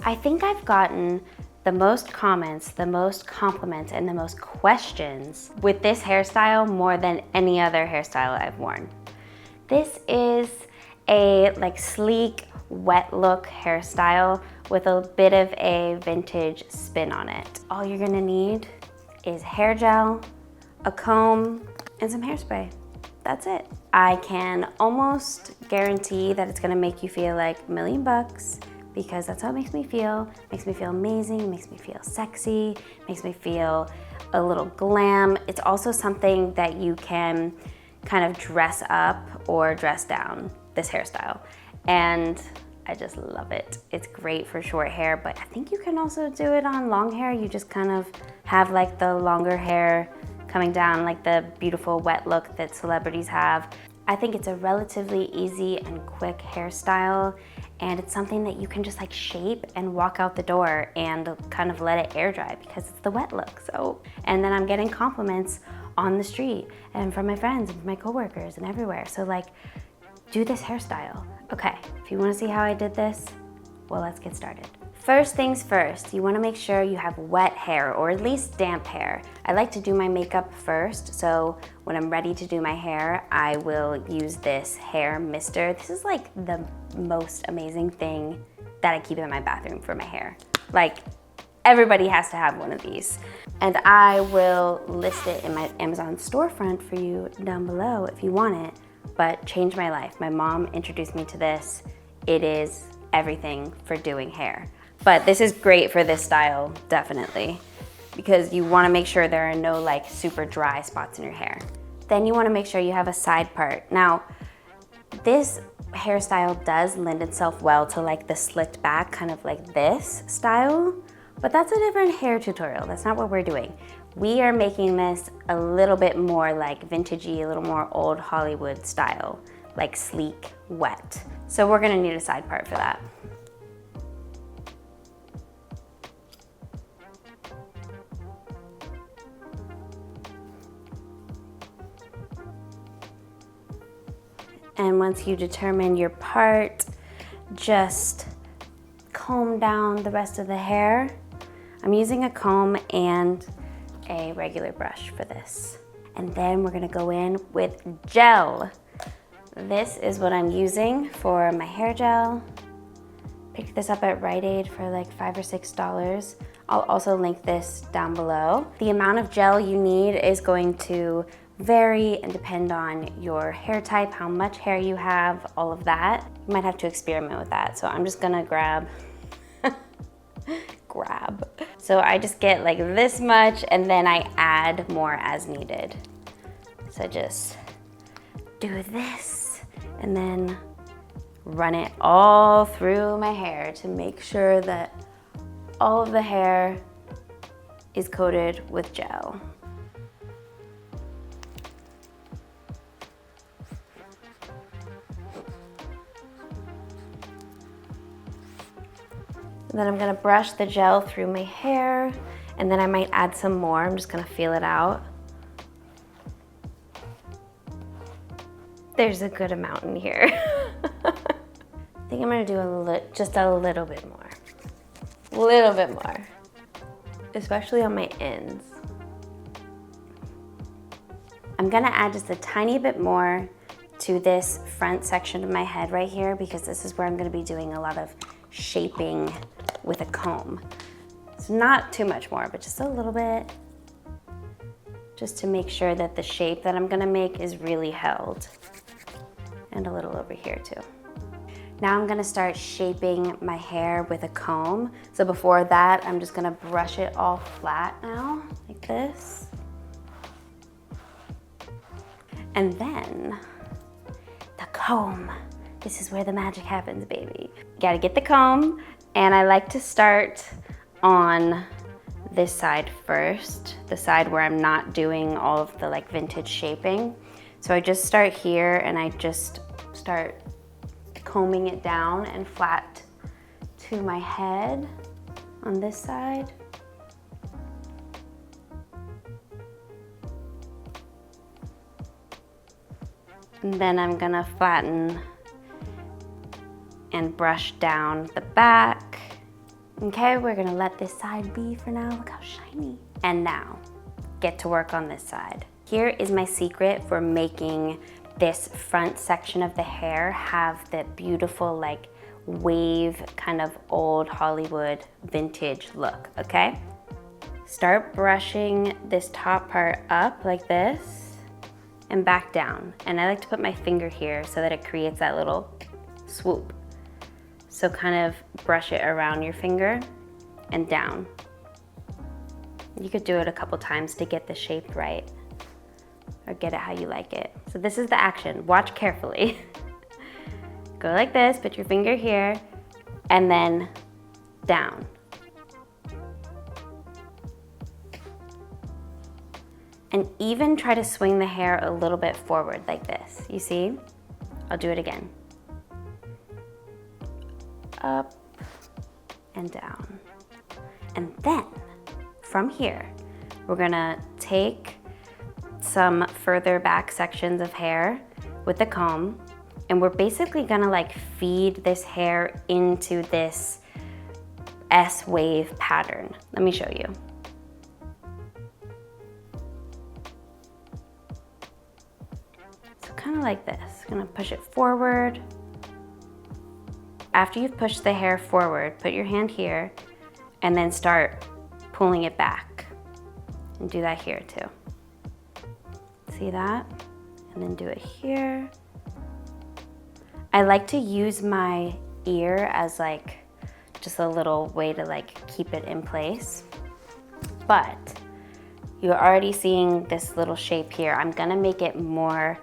I think I've gotten the most comments, the most compliments, and the most questions with this hairstyle more than any other hairstyle I've worn. This is a like sleek, wet look hairstyle with a bit of a vintage spin on it. All you're gonna need is hair gel, a comb, and some hairspray. That's it. I can almost guarantee that it's gonna make you feel like $1 million because that's how it makes me feel. It makes me feel amazing, it makes me feel sexy, it makes me feel a little glam. It's also something that you can kind of dress up or dress down, this hairstyle. And I just love it. It's great for short hair, but I think you can also do it on long hair. You just kind of have like the longer hair coming down, like the beautiful wet look that celebrities have. I think it's a relatively easy and quick hairstyle, and it's something that you can just like shape and walk out the door and kind of let it air dry because it's the wet look. So, and then I'm getting compliments on the street and from my friends and from my coworkers and everywhere. So like, do this hairstyle. Okay, if you wanna see how I did this, well, let's get started. First things first, you wanna make sure you have wet hair or at least damp hair. I like to do my makeup first, so when I'm ready to do my hair, I will use this hair mister. This is like the most amazing thing that I keep in my bathroom for my hair. Like, everybody has to have one of these. And I will list it in my Amazon storefront for you down below if you want it, but changed my life. My mom introduced me to this. It is everything for doing hair. But this is great for this style, definitely, because you wanna make sure there are no like super dry spots in your hair. Then you wanna make sure you have a side part. Now, this hairstyle does lend itself well to like the slicked back, kind of like this style, but that's a different hair tutorial. That's not what we're doing. We are making this a little bit more like vintagey, a little more old Hollywood style, like sleek, wet. So we're gonna need a side part for that. And once you determine your part, just comb down the rest of the hair. I'm using a comb and a regular brush for this. And then we're gonna go in with gel. This is what I'm using for my hair gel. Picked this up at Rite Aid for like $5 or $6. I'll also link this down below. The amount of gel you need is going to vary and depend on your hair type, how much hair you have, all of that. You might have to experiment with that. So I'm just gonna grab. So I just get like this much and then I add more as needed. So just do this and then run it all through my hair to make sure that all of the hair is coated with gel. And then I'm gonna brush the gel through my hair, and then I might add some more. I'm just gonna feel it out. There's a good amount in here. I think I'm gonna do just a little bit more. A little bit more, especially on my ends. I'm gonna add just a tiny bit more to this front section of my head right here because this is where I'm gonna be doing a lot of shaping with a comb. It's not too much more, but just a little bit, just to make sure that the shape that I'm gonna make is really held. And a little over here too. Now I'm gonna start shaping my hair with a comb. So before that, I'm just gonna brush it all flat now, like this. And then the comb. This is where the magic happens, baby. You gotta get the comb, and I like to start on this side first, the side where I'm not doing all of the like vintage shaping. So I just start here and I just start combing it down and flat to my head on this side. And then I'm gonna flatten and brush down the back Okay, we're gonna let this side be for now. Look how shiny. And now, get to work on this side. Here is my secret for making this front section of the hair have the beautiful like wave kind of old Hollywood vintage look, okay? Start brushing this top part up like this and back down. And I like to put my finger here so that it creates that little swoop. So kind of brush it around your finger and down. You could do it a couple times to get the shape right or get it how you like it. So this is the action. Watch carefully. Go like this, put your finger here, and then down. And even try to swing the hair a little bit forward like this. You see? I'll do it again. Up and down. And then from here, we're gonna take some further back sections of hair with the comb, and we're basically gonna like feed this hair into this S-wave pattern. Let me show you. So kind of like this. Gonna push it forward. After you've pushed the hair forward, put your hand here and then start pulling it back. And do that here too. See that? And then do it here. I like to use my ear as like just a little way to like keep it in place. But you're already seeing this little shape here. I'm gonna make it more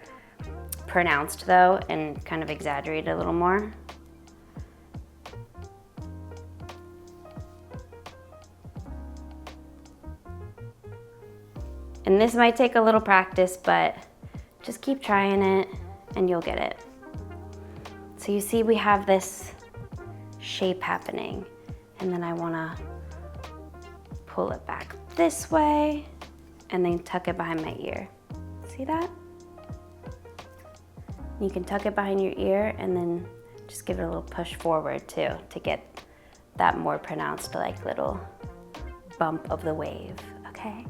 pronounced though and kind of exaggerate it a little more. And this might take a little practice, but just keep trying it and you'll get it. So you see we have this shape happening, and then I wanna pull it back this way and then tuck it behind my ear. See that? You can tuck it behind your ear and then just give it a little push forward too to get that more pronounced like little bump of the wave, okay?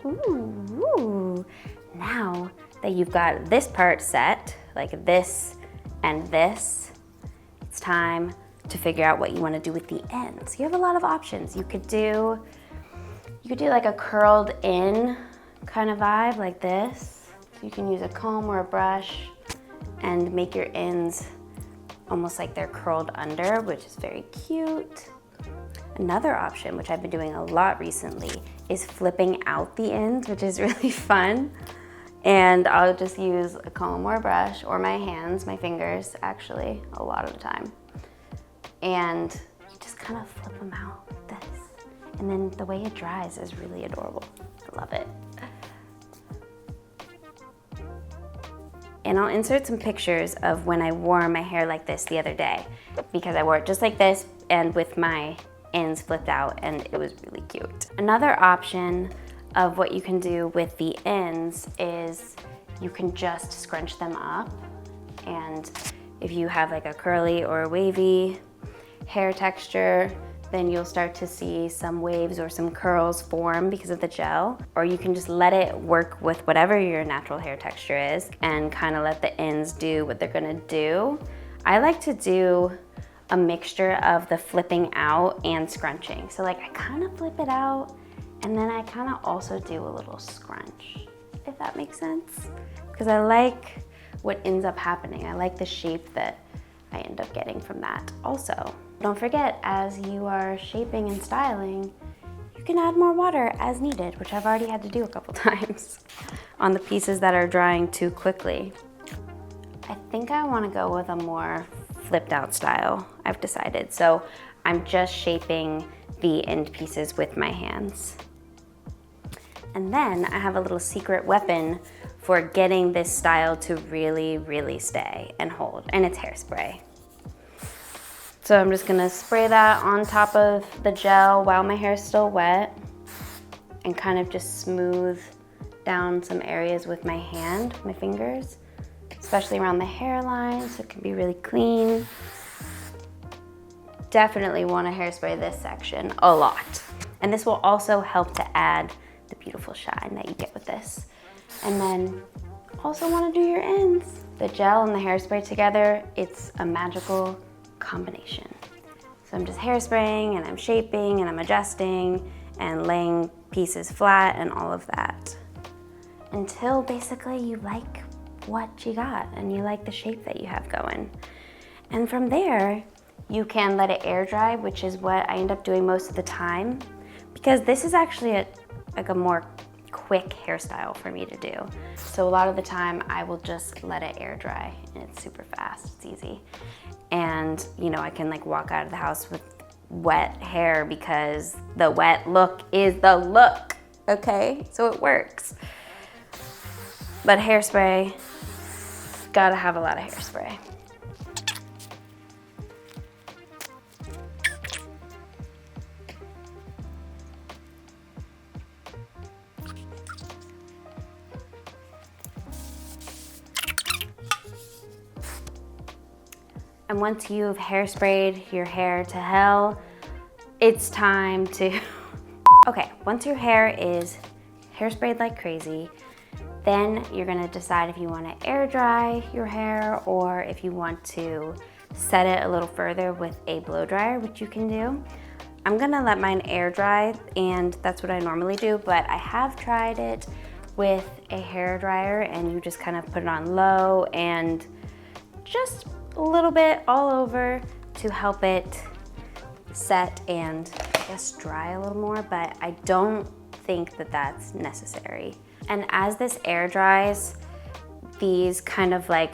Ooh. Now that you've got this part set, like this and this, it's time to figure out what you want to do with the ends. You have a lot of options. You could do like a curled in kind of vibe like this. You can use a comb or a brush and make your ends almost like they're curled under, which is very cute. Another option, which I've been doing a lot recently, is flipping out the ends, which is really fun. And I'll just use a comb or a brush or my hands, my fingers actually, a lot of the time. And you just kind of flip them out like this. And then the way it dries is really adorable. I love it. And I'll insert some pictures of when I wore my hair like this the other day, because I wore it just like this and with my ends flipped out, and it was really cute. Another option of what you can do with the ends is you can just scrunch them up, and if you have like a curly or a wavy hair texture, then you'll start to see some waves or some curls form because of the gel. Or you can just let it work with whatever your natural hair texture is and kind of let the ends do what they're gonna do. I like to do a mixture of the flipping out and scrunching. So like I kind of flip it out and then I kind of also do a little scrunch, if that makes sense. Because I like what ends up happening. I like the shape that I end up getting from that also. Don't forget, as you are shaping and styling, you can add more water as needed, which I've already had to do a couple times on the pieces that are drying too quickly. I think I want to go with a more flipped out style, I've decided. So I'm just shaping the end pieces with my hands. And then I have a little secret weapon for getting this style to really, really stay and hold, and it's hairspray. So I'm just gonna spray that on top of the gel while my hair is still wet and kind of just smooth down some areas with my hand, my fingers, especially around the hairline, so it can be really clean. definitely want to hairspray this section a lot. And this will also help to add the beautiful shine that you get with this. And then also want to do your ends. The gel and the hairspray together, it's a magical combination. So I'm just hairspraying and I'm shaping and I'm adjusting and laying pieces flat and all of that. Until basically you like what you got and you like the shape that you have going. And from there, you can let it air dry, which is what I end up doing most of the time, because this is actually like a more quick hairstyle for me to do. So a lot of the time I will just let it air dry and it's super fast, it's easy. And you know, I can like walk out of the house with wet hair because the wet look is the look, okay? So it works. But hairspray, gotta have a lot of hairspray. And once you've hairsprayed your hair to hell, it's time to, okay, once your hair is hairsprayed like crazy, then you're gonna decide if you wanna air dry your hair or if you want to set it a little further with a blow dryer, which you can do. I'm gonna let mine air dry, and that's what I normally do, but I have tried it with a hair dryer, and you just kind of put it on low and just a little bit all over to help it set and I guess dry a little more, but I don't think that that's necessary. And as this air dries, these kind of like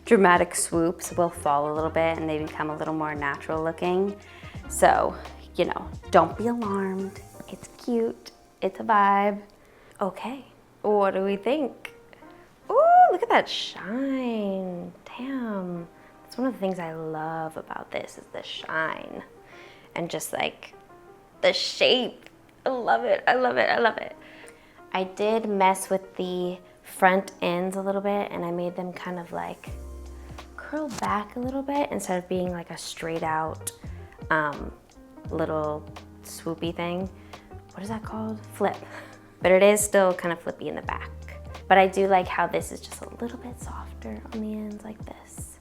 dramatic swoops will fall a little bit and they become a little more natural looking. So, you know, don't be alarmed. It's cute, it's a vibe. Okay, what do we think? Ooh, look at that shine. Damn. That's one of the things I love about this is the shine and just like the shape. I love it, I love it, I love it. I did mess with the front ends a little bit and I made them kind of like curl back a little bit instead of being like a straight out little swoopy thing. What is that called? Flip. But it is still kind of flippy in the back. But I do like how this is just a little bit softer on the ends like this.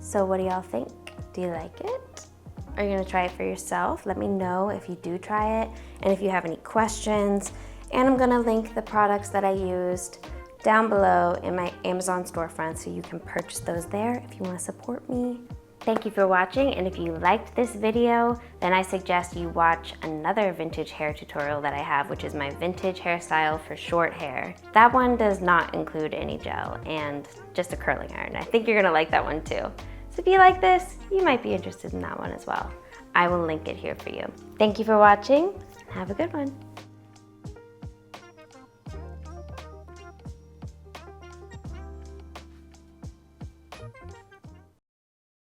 So what do y'all think? Do you like it? Are you gonna try it for yourself? Let me know if you do try it and if you have any questions. And I'm gonna link the products that I used down below in my Amazon storefront so you can purchase those there if you wanna support me. Thank you for watching, and if you liked this video, then I suggest you watch another vintage hair tutorial that I have, which is my vintage hairstyle for short hair. That one does not include any gel and just a curling iron. I think you're gonna like that one too. So if you like this, you might be interested in that one as well. I will link it here for you. Thank you for watching, and have a good one.